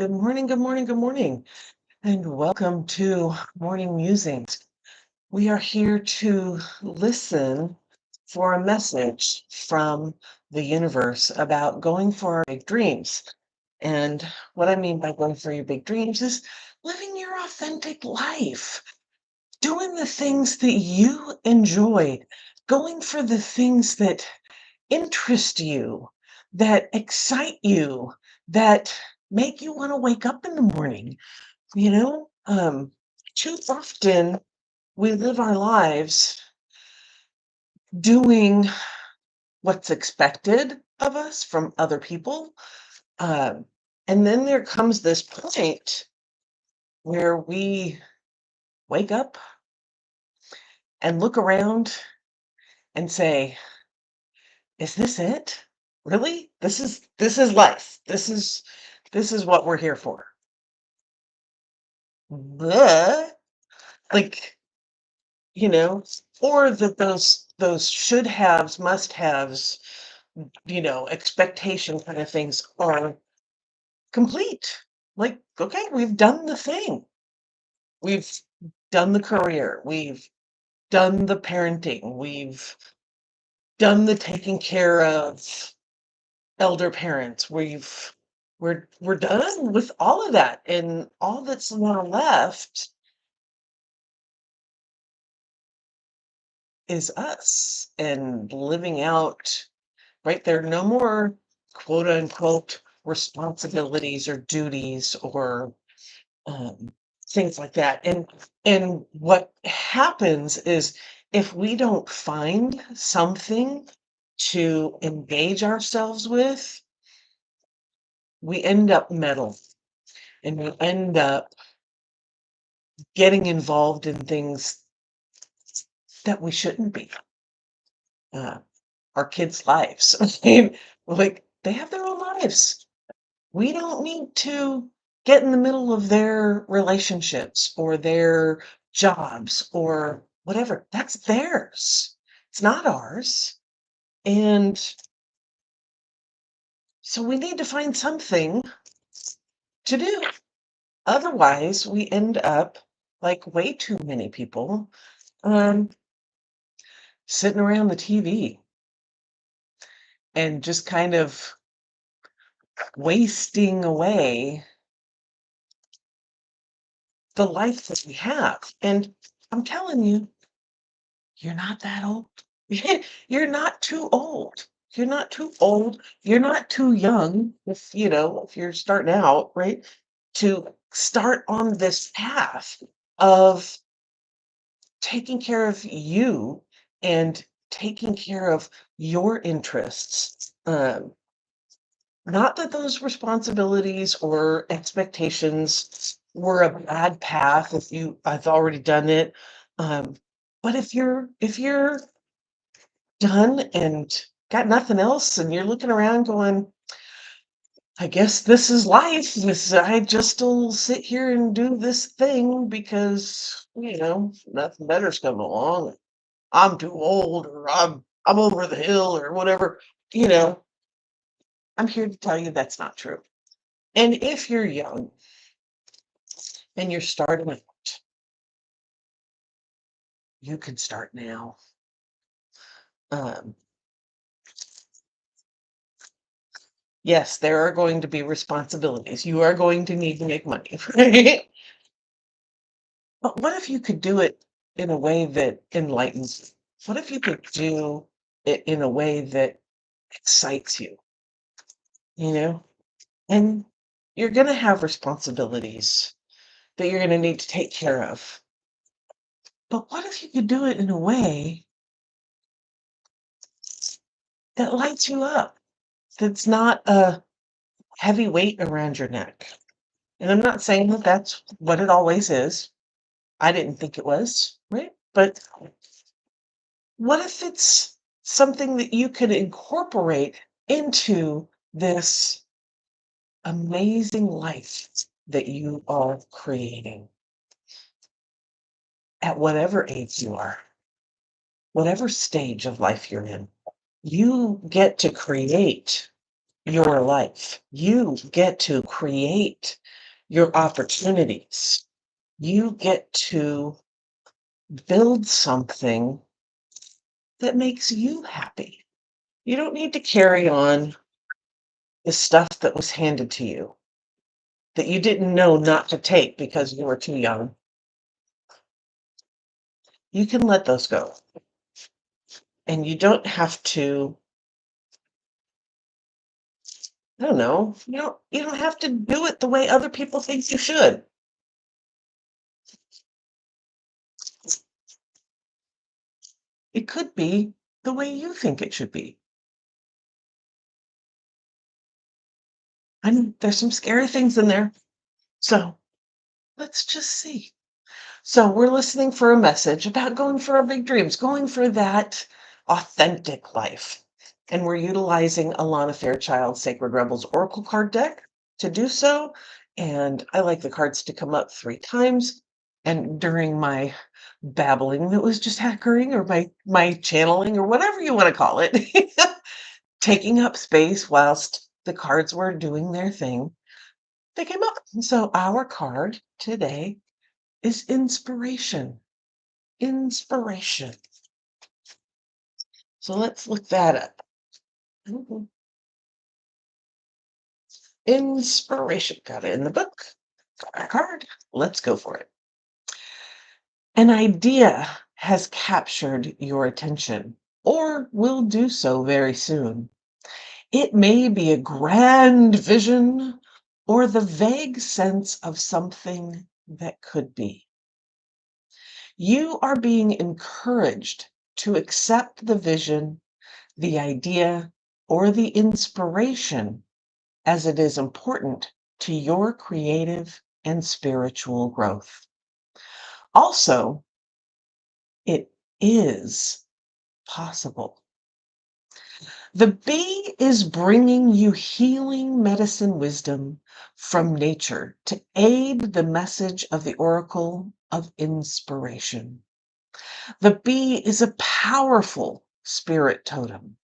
Good morning, good morning, good morning, and welcome to Morning Musings. We are here to listen for a message from the universe about going for our big dreams. And what I mean by going for your big dreams is living your authentic life, doing the things that you enjoy, going for the things that interest you, that excite you, that make you want to wake up in the morning. You know, too often we live our lives doing what's expected of us from other people. Um, and then there comes this point where we wake up and look around and say, is this it? Really? This is life. This is what we're here for. Bleh. Like, you know, or that those should haves, must haves, expectation kind of things are complete. Like, okay, we've done the thing. We've done the career. We've done the parenting. We've done the taking care of elder parents. We're done with all of that. And all that's now left is us and living out. Right? There are no more quote unquote responsibilities or duties or um, things like that. And what happens is if we don't find something to engage ourselves with, we end up meddling and we end up getting involved in things that we shouldn't be. Uh, our kids' lives. I mean, like they have their own lives. We don't need to get in the middle of their relationships or their jobs or whatever. That's theirs. It's not ours. And so we need to find something to do. Otherwise, we end up like way too many people um, sitting around the TV and just kind of wasting away the life that we have. And I'm telling you, you're not that old. You're not too old. You're not too old. You're not too young if you're starting out, right? To start on this path of taking care of you and taking care of your interests. Not that those responsibilities or expectations were a bad path if I've already done it. Um, but if you're done and got nothing else and you're looking around going, I guess this is life. I just will sit here and do this thing because, nothing better's coming along. I'm too old or I'm over the hill or whatever, you know, I'm here to tell you that's not true. And if you're young and you're starting out, you can start now. Um, yes, there are going to be responsibilities. You are going to need to make money, right? But what if you could do it in a way that enlightens you? What if you could do it in a way that excites you, you know? And you're going to have responsibilities that you're going to need to take care of. But what if you could do it in a way that lights you up? That's not a heavy weight around your neck. And I'm not saying that that's what it always is. I didn't think it was, right? But what if it's something that you could incorporate into this amazing life that you are creating at whatever age you are, whatever stage of life you're in? You get to create your life. You get to create your opportunities. You get to build something that makes you happy. You don't need to carry on the stuff that was handed to you that you didn't know not to take because you were too young. You can let those go. And you don't have to, I don't know, you don't have to do it the way other people think you should. It could be the way you think it should be. I know there's some scary things in there. So let's just see. So we're listening for a message about going for our big dreams, going for that authentic life. And we're utilizing Alana Fairchild's Sacred Rebels Oracle card deck to do so. And I like the cards to come up 3 times. And during my babbling that was just occurring, or my channeling, or whatever you want to call it, taking up space whilst the cards were doing their thing, they came up. So our card today is inspiration. Inspiration. So let's look that up. Mhm. Inspiration. Got it in the book. Got our card. Let's go for it. An idea has captured your attention, or will do so very soon. It may be a grand vision or the vague sense of something that could be. You are being encouraged to accept the vision, the idea, or the inspiration, as it is important to your creative and spiritual growth. Also, it is possible. The bee is bringing you healing medicine wisdom from nature to aid the message of the oracle of inspiration. The bee is a powerful spirit totem.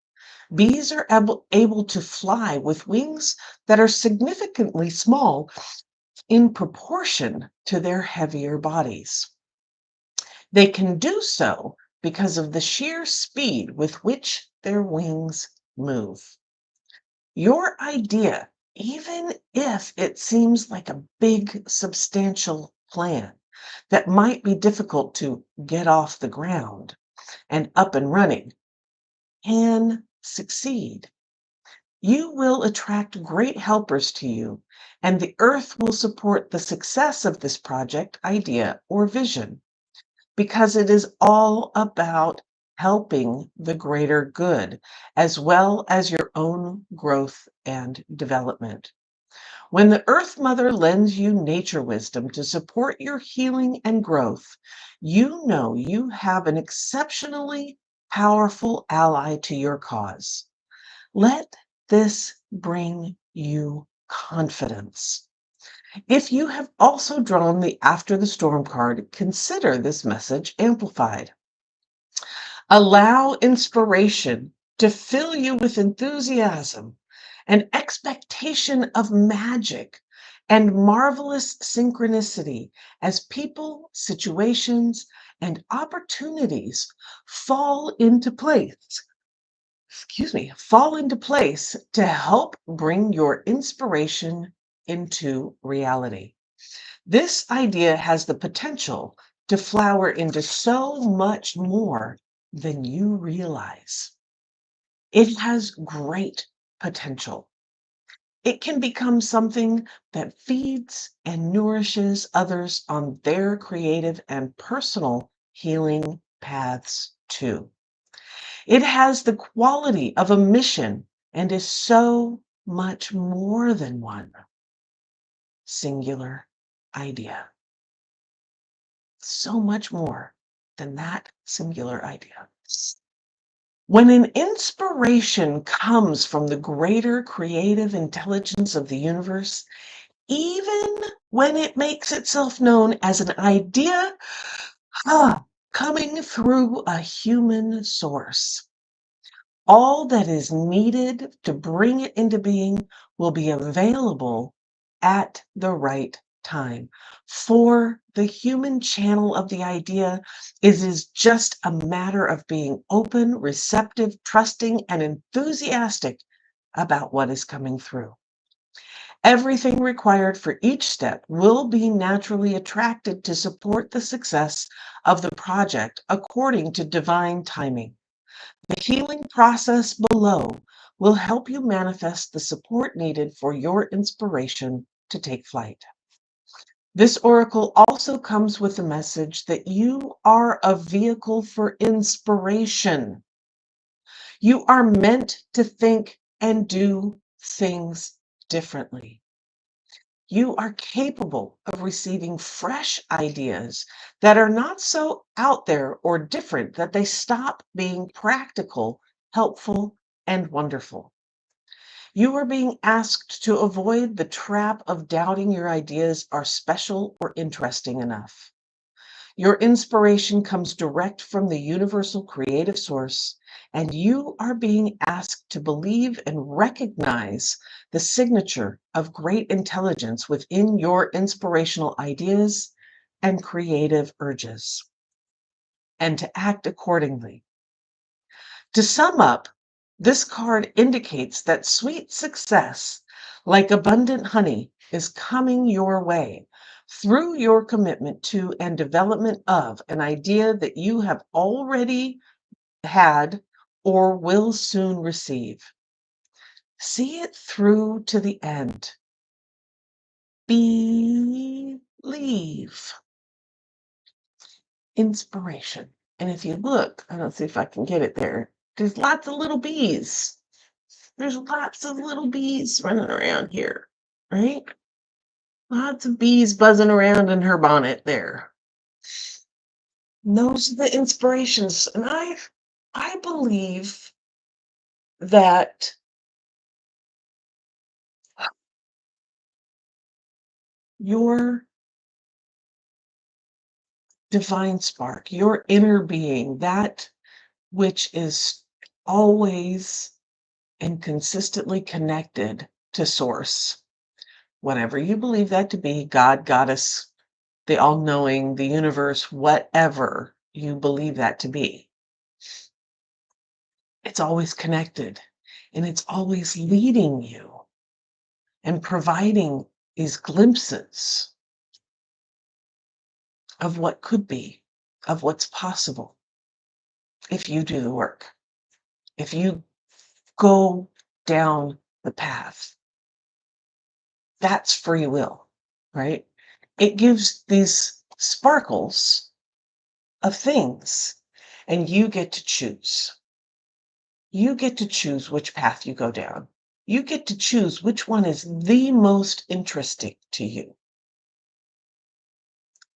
Bees are able to fly with wings that are significantly small in proportion to their heavier bodies. They can do so because of the sheer speed with which their wings move. Your idea, even if it seems like a big, substantial plan that might be difficult to get off the ground and up and running, can succeed. You will attract great helpers to you, and the earth will support the success of this project, idea, or vision, because it is all about helping the greater good, as well as your own growth and development. When the Earth Mother lends you nature wisdom to support your healing and growth, you know you have an exceptionally powerful ally to your cause. Let this bring you confidence. If you have also drawn the After the Storm card, consider this message amplified. Allow inspiration to fill you with enthusiasm and expectation of magic and marvelous synchronicity as people, situations, and opportunities fall into place. Fall into place to help bring your inspiration into reality. This idea has the potential to flower into so much more than you realize. It has great potential. It can become something that feeds and nourishes others on their creative and personal healing paths too. It has the quality of a mission and is so much more than one singular idea. So much more than that singular idea. When an inspiration comes from the greater creative intelligence of the universe, even when it makes itself known as an idea coming through a human source, All that is needed to bring it into being will be available at the right time. For the human channel of the idea, it is just a matter of being open, receptive, trusting, and enthusiastic about what is coming through. Everything required for each step will be naturally attracted to support the success of the project according to divine timing. The healing process below will help you manifest the support needed for your inspiration to take flight. This oracle also comes with the message that you are a vehicle for inspiration. You are meant to think and do things differently. You are capable of receiving fresh ideas that are not so out there or different that they stop being practical, helpful, and wonderful. You are being asked to avoid the trap of doubting your ideas are special or interesting enough. Your inspiration comes direct from the universal creative source, and you are being asked to believe and recognize the signature of great intelligence within your inspirational ideas and creative urges, and to act accordingly. To sum up, this card indicates that sweet success, like abundant honey, is coming your way through your commitment to and development of an idea that you have already had or will soon receive. See it through to the end. Believe. Inspiration. And if you look, I don't see if I can get it there. There's lots of little bees. There's lots of little bees running around here, right? Lots of bees buzzing around in her bonnet there. And those are the inspirations. And I believe that your divine spark, your inner being, that which is always and consistently connected to source, whatever you believe that to be, God, Goddess, the all knowing, the universe, whatever you believe that to be, it's always connected and it's always leading you and providing these glimpses of what could be, of what's possible if you do the work, if you go down the path. That's free will, right? It gives these sparkles of things, and you get to choose. You get to choose which path you go down. You get to choose which one is the most interesting to you.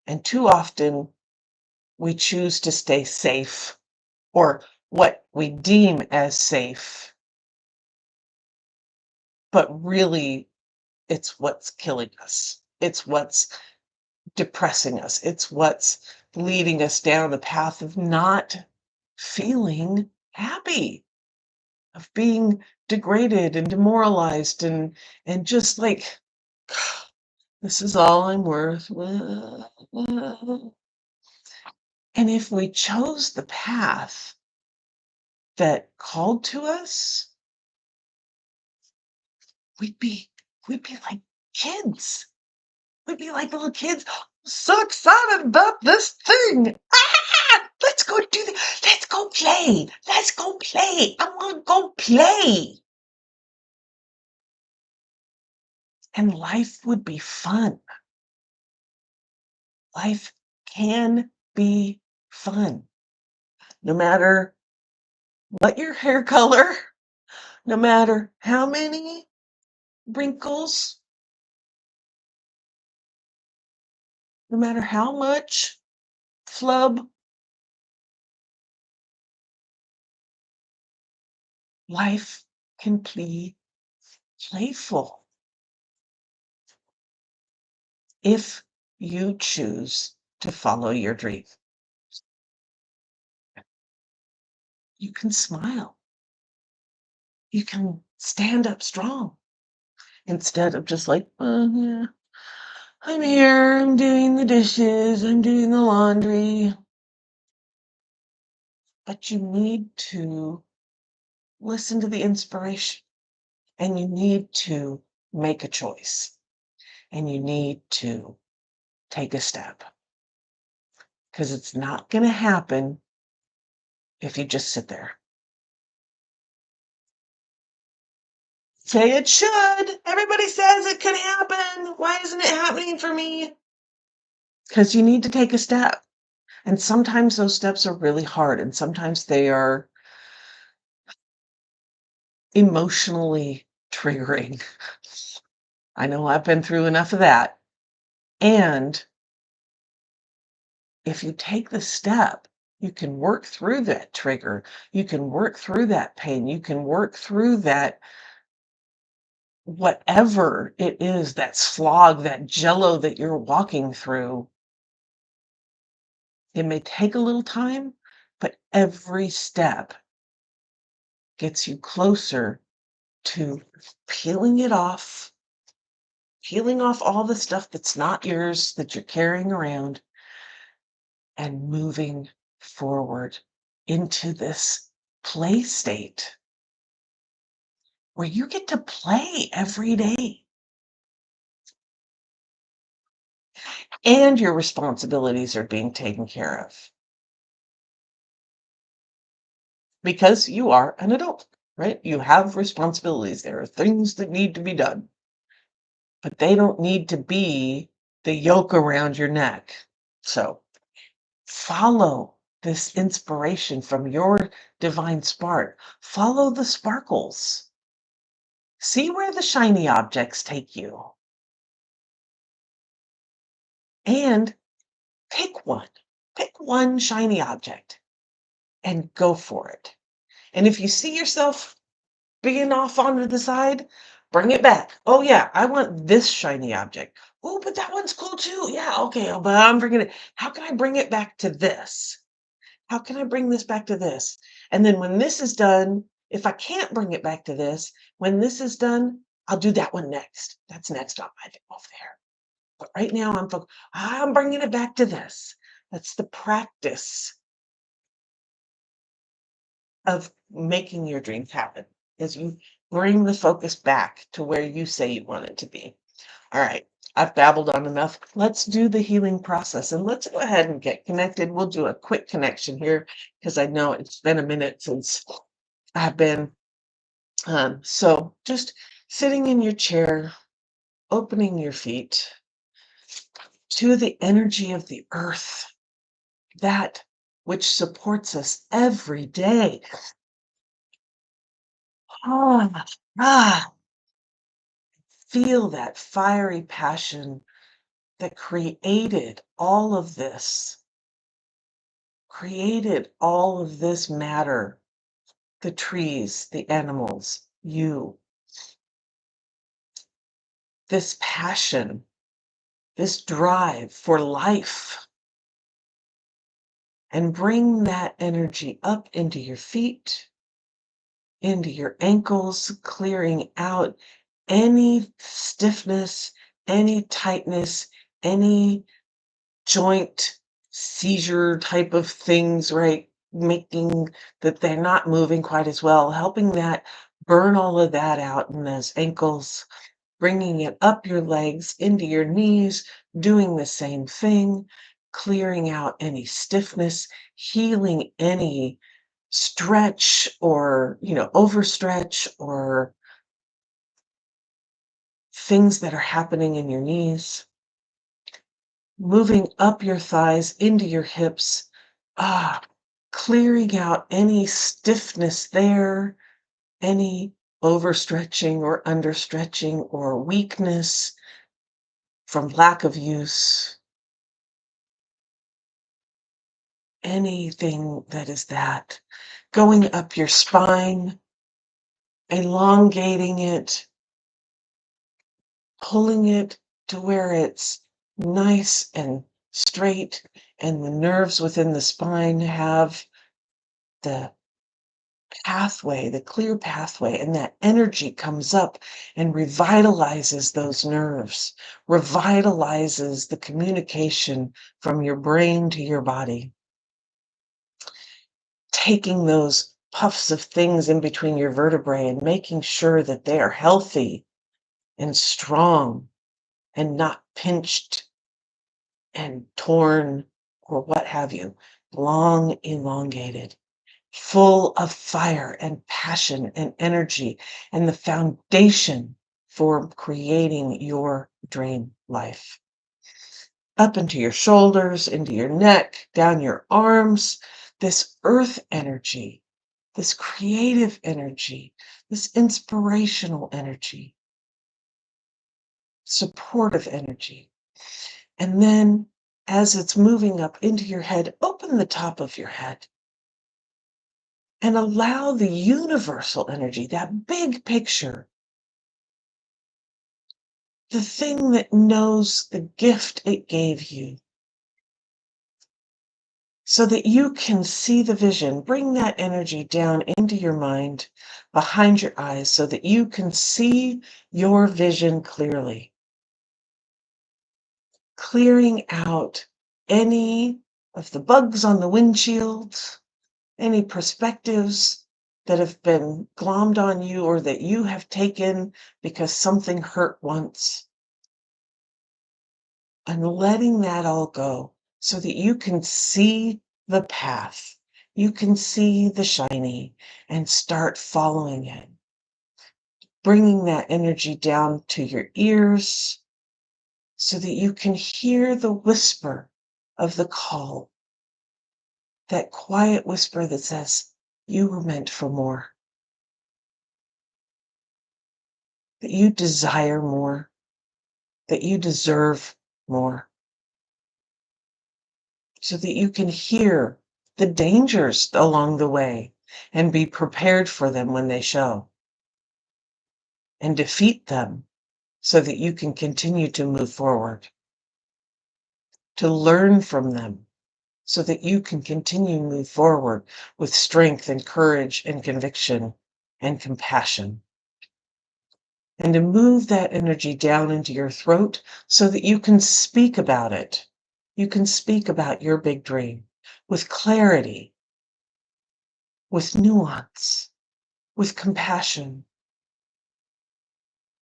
And too often we choose to stay safe, or what we deem as safe, but really it's what's killing us. It's what's depressing us. It's what's leading us down the path of not feeling happy, of being degraded and demoralized and just like, this is all I'm worth. And if we chose the path that called to us, we'd be we'd be like kids. We'd be like little kids. So excited about this thing. Ah, let's go do this. Let's go play. Let's go play. I want to go play. And life would be fun. Life can be fun. No matter what your hair color, no matter how many wrinkles, no matter how much flub, life can be playful if you choose to follow your dream. You can smile. you can stand up strong instead of just like, yeah, I'm here, I'm doing the dishes, I'm doing the laundry. But you need to listen to the inspiration, and you need to make a choice, and you need to take a step, because it's not going to happen if you just sit there. Say it should. Everybody says it could happen. Why isn't it happening for me? Because you need to take a step. And sometimes those steps are really hard, and sometimes they are emotionally triggering. I know I've been through enough of that. And if you take the step, you can work through that trigger. You can work through that pain. You can work through that, whatever it is, that slog, that jello that you're walking through. It may take a little time, but every step gets you closer to peeling it off, peeling off all the stuff that's not yours that you're carrying around, and moving forward into this play state where you get to play every day and your responsibilities are being taken care of because you are an adult, right? You have responsibilities. There are things that need to be done, but they don't need to be the yoke around your neck. So follow this inspiration from your divine spark. Follow the sparkles. See where the shiny objects take you. And pick one. Pick one shiny object and go for it. And if you see yourself being off onto the side, bring it back. Oh, yeah, I want this shiny object. Oh, but that one's cool too. Yeah, okay, but I'm bringing it. How can I bring it back to this? How can I bring this back to this? And then when this is done, if I can't bring it back to this, when this is done, I'll do that one next. That's next on my over there. But right now I'm bringing it back to this. That's the practice of making your dreams happen, is you bring the focus back to where you say you want it to be. All right, I've babbled on enough. Let's do the healing process, and let's go ahead and get connected. We'll do a quick connection here because I know it's been a minute since I've been. So just sitting in your chair, opening your feet to the energy of the earth, that which supports us every day. Ah, ah, feel that fiery passion that created all of this, matter, the trees, the animals, you, this passion, this drive for life. And bring that energy up into your feet, into your ankles, clearing out any stiffness, any tightness, any joint seizure type of things, right? Making that they're not moving quite as well, helping that burn all of that out in those ankles, bringing it up your legs into your knees, doing the same thing, clearing out any stiffness, healing any stretch or, overstretch or things that are happening in your knees, moving up your thighs into your hips, clearing out any stiffness there, any overstretching or understretching or weakness from lack of use, anything that is that, going up your spine, elongating it, pulling it to where it's nice and straight, and the nerves within the spine have the pathway, the clear pathway, and that energy comes up and revitalizes those nerves, revitalizes the communication from your brain to your body, taking those puffs of things in between your vertebrae and making sure that they are healthy and strong and not pinched and torn or what have you, long elongated, full of fire and passion and energy, and the foundation for creating your dream life. Up into your shoulders, into your neck, down your arms, this earth energy, this creative energy, this inspirational energy, supportive energy. And then as it's moving up into your head, open the top of your head and allow the universal energy, that big picture, the thing that knows the gift it gave you, so that you can see the vision. Bring that energy down into your mind, behind your eyes, so that you can see your vision clearly. Clearing out any of the bugs on the windshield, any perspectives that have been glommed on you or that you have taken because something hurt once, and letting that all go so that you can see the path. You can see the shiny and start following it. Bringing that energy down to your ears so that you can hear the whisper of the call. That quiet whisper that says, you were meant for more. That you desire more. That you deserve more. So that you can hear the dangers along the way and be prepared for them when they show, and defeat them so that you can continue to move forward, to learn from them so that you can continue to move forward with strength and courage and conviction and compassion, and to move that energy down into your throat so that you can speak about it. You can speak about your big dream with clarity, with nuance, with compassion,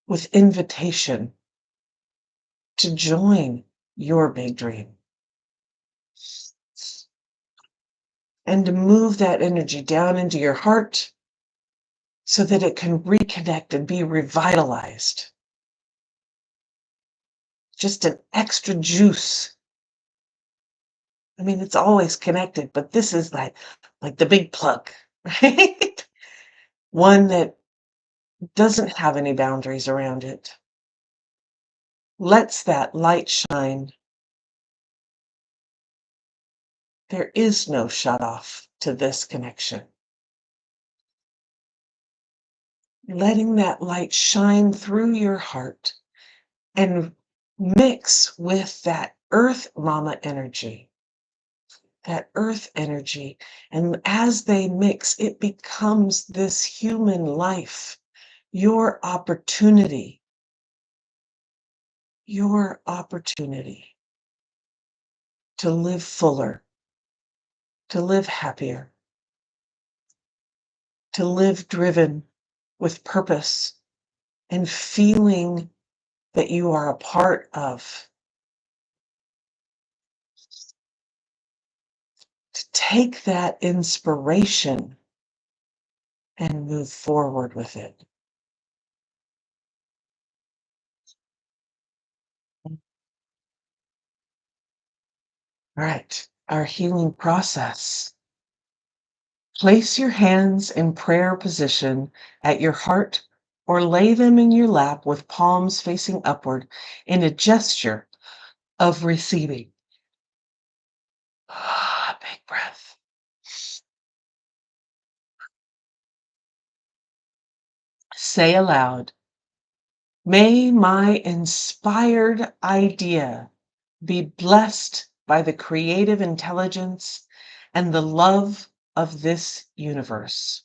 with invitation to join your big dream, and to move that energy down into your heart so that it can reconnect and be revitalized. Just an extra juice. I mean, it's always connected, but this is like the big plug, right? One that doesn't have any boundaries around it. Lets that light shine. There is no shut off to this connection. Letting that light shine through your heart and mix with that earth mama energy, that earth energy. And as they mix, it becomes this human life, your opportunity to live fuller, to live happier, to live driven with purpose and feeling that you are a part of. To take that inspiration and move forward with it. All right, our healing process. Place your hands in prayer position at your heart or lay them in your lap with palms facing upward in a gesture of receiving. Big breath. Say aloud, may my inspired idea be blessed by the creative intelligence and the love of this universe.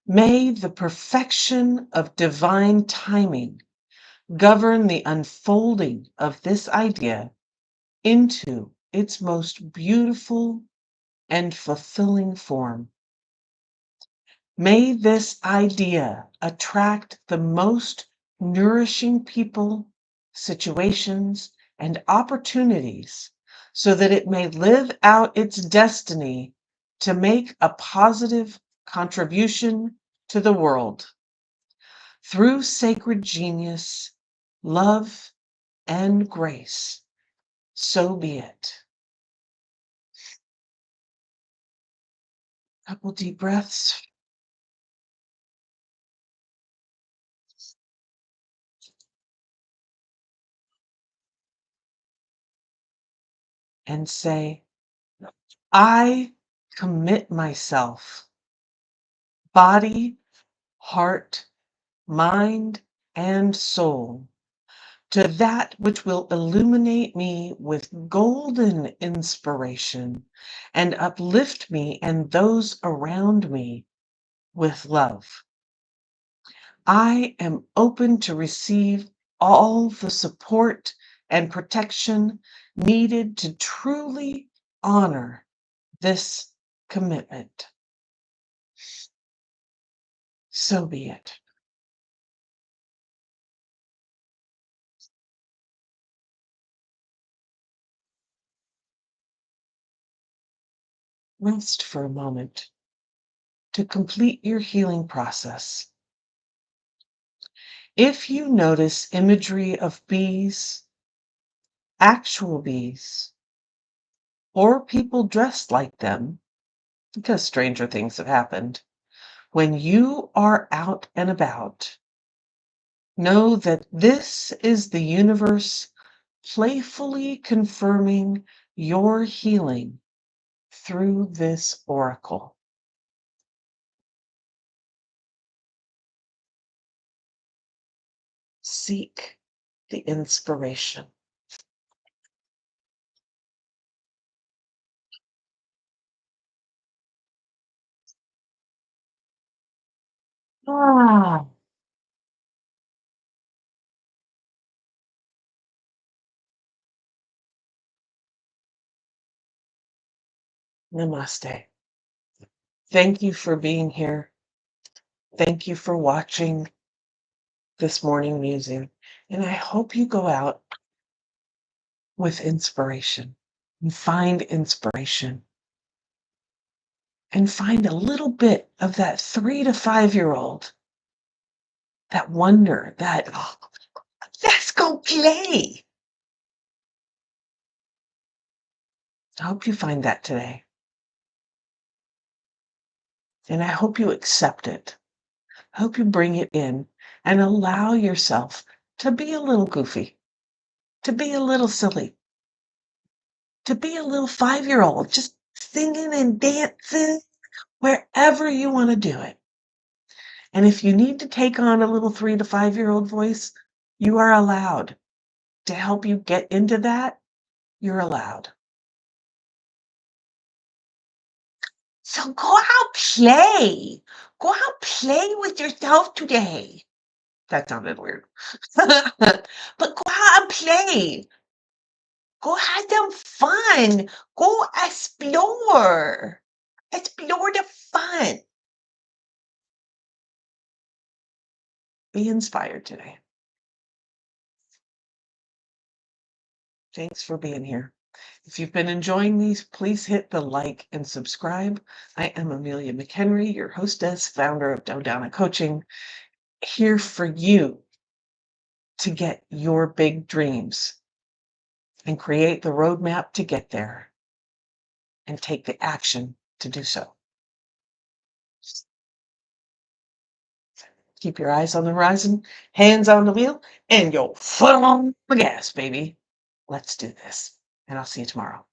May the perfection of divine timing govern the unfolding of this idea into its most beautiful and fulfilling form. May this idea attract the most nourishing people, situations, and opportunities so that it may live out its destiny to make a positive contribution to the world. Through sacred genius, love, and grace, so be it. Couple deep breaths. And say, I commit myself, body, heart, mind, and soul, to that which will illuminate me with golden inspiration and uplift me and those around me with love. I am open to receive all the support and protection needed to truly honor this commitment. So be it. Rest for a moment to complete your healing process. If you notice imagery of bees, actual bees, or people dressed like them, because stranger things have happened, when you are out and about, know that this is the universe playfully confirming your healing through this oracle. Seek the inspiration. Ah, namaste. Thank you for being here. Thank you for watching this morning musing. And I hope you go out with inspiration and find inspiration and find a little bit of that 3 to 5 year old, that wonder, that, oh, let's go play. I hope you find that today. And I hope you accept it. I hope you bring it in and allow yourself to be a little goofy, to be a little silly, to be a little 5 year old, just singing and dancing wherever you want to do it. And if you need to take on a little 3 to 5 year old voice, you are allowed. To help you get into that, you're allowed. So go out, play. Go out, play with yourself today. That sounded weird. But go out and play. Go have some fun. Go explore. Explore the fun. Be inspired today. Thanks for being here. If you've been enjoying these, please hit the like and subscribe. I am Amelia McHenry, your hostess, founder of Dodona Coaching, here for you to get your big dreams and create the roadmap to get there and take the action to do so. Keep your eyes on the horizon, hands on the wheel, and your foot on the gas, baby. Let's do this. And I'll see you tomorrow.